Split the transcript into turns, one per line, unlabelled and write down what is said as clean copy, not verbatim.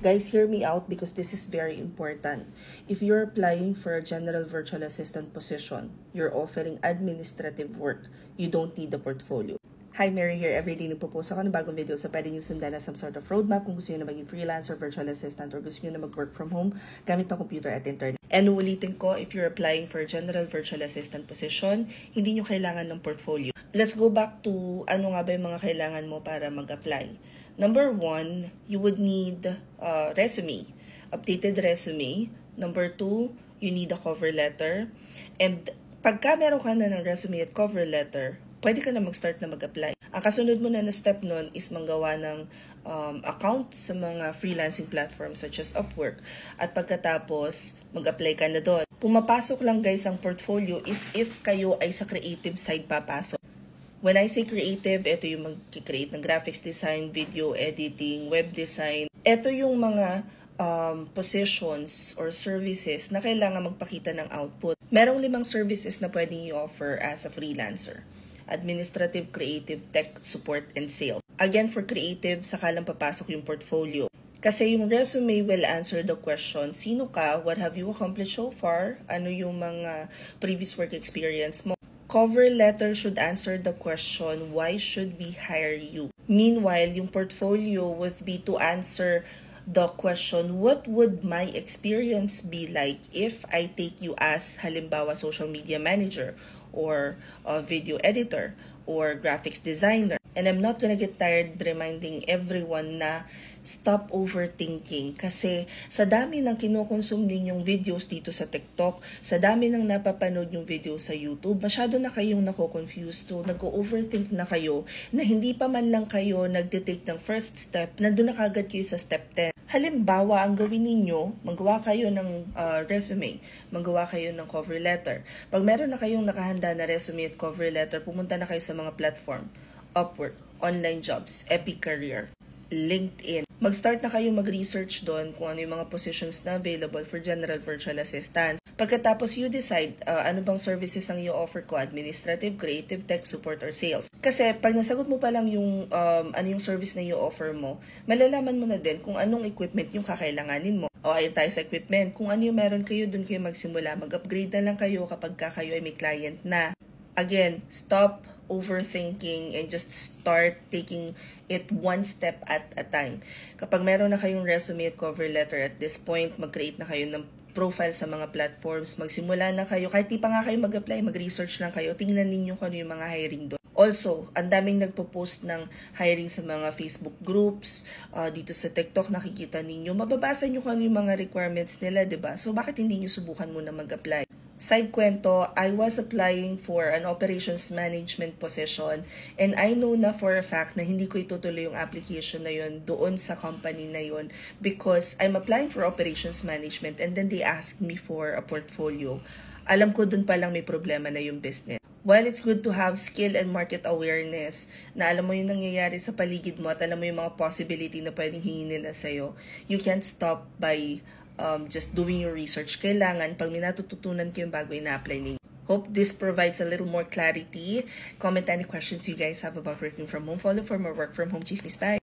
Guys, hear me out because this is very important. If you're applying for a general virtual assistant position, you're offering administrative work, you don't need a portfolio. Hi, Mary here. Everyday nagpo-post ako ng bagong video sa pwede nyo sundan na some sort of roadmap kung gusto nyo na maging freelancer, virtual assistant, or gusto nyo na mag-work from home gamit ng computer at internet. And ulitin ko, if you're applying for a general virtual assistant position, hindi nyo kailangan ng portfolio. Let's go back to ano nga ba yung mga kailangan mo para mag-apply. Number 1, you would need a resume, updated resume. Number 2, you need a cover letter. And pagka meron ka na ng resume at cover letter, pwede ka na mag-start na mag-apply. Ang kasunod mo na step nun is manggawa ng account sa mga freelancing platforms such as Upwork. At pagkatapos, mag-apply ka na doon. Pumapasok lang guys ang portfolio is if kayo ay sa creative side papasok. When I say creative, ito yung mag-create ng graphics design, video editing, web design. Ito yung mga positions or services na kailangan magpakita ng output. Merong 5 services na pwedeng i-offer as a freelancer. Administrative, creative, tech, support, and sales. Again, for creative, saka lang papasok yung portfolio. Kasi yung resume will answer the question, sino ka, what have you accomplished so far, ano yung mga previous work experience mo. Cover letter should answer the question, why should we hire you? Meanwhile, yung portfolio would be to answer the question, what would my experience be like if I take you as halimbawa social media manager or a video editor or graphics designer. And I'm not gonna get tired reminding everyone na stop overthinking kasi sa dami ng kinukonsume ninyong videos dito sa TikTok, sa dami ng napapanood yung video sa YouTube, masyado na kayong nako-confuse to, nag-overthink na kayo na hindi pa man lang kayo nagde-take ng first step, nandun na kagad kayo sa step 10. Halimbawa, ang gawin ninyo, magawa kayo ng resume, magawa kayo ng cover letter. Pag meron na kayong nakahanda na resume at cover letter, pumunta na kayo sa mga platform. Upwork, online jobs, Epic Career, LinkedIn. Mag-start na kayo mag-research doon kung ano yung mga positions na available for general virtual assistants. Pagkatapos you decide ano bang services ang i-offer ko, administrative, creative, tech, support, or sales. Kasi pag nasagot mo pa lang yung ano yung service na i-offer mo, malalaman mo na din kung anong equipment yung kakailanganin mo. O ayun tayo sa equipment. Kung ano yung meron kayo, doon kayo magsimula. Mag-upgrade na lang kayo kapag kayo ay may client na. Again, stop overthinking and just start taking it one step at a time. Kapag meron na kayong resume at cover letter at this point, mag-create na kayo ng profile sa mga platforms, magsimula na kayo, kahit di pa nga kayo mag-apply, mag-research lang kayo, tingnan ninyo kung ano yung mga hiring doon. Also, ang daming nagpo-post ng hiring sa mga Facebook groups, dito sa TikTok, nakikita ninyo, mababasa nyo kung ano yung mga requirements nila, diba? So, bakit hindi nyo subukan muna mag-apply? Side kwento, I was applying for an operations management position and I know na for a fact na hindi ko itutuloy yung application na yun doon sa company na yun because I'm applying for operations management and then they asked me for a portfolio. Alam ko doon palang may problema na yung business. While it's good to have skill and market awareness, na alam mo yung nangyayari sa paligid mo at alam mo yung mga possibility na pwedeng hingin nila sa'yo, you can't stop by just doing your research. Kailangan, pag may natututunan kayo bago ina-apply ninyo. Hope this provides a little more clarity. Comment any questions you guys have about working from home. Follow for more work from home chismis. Bye!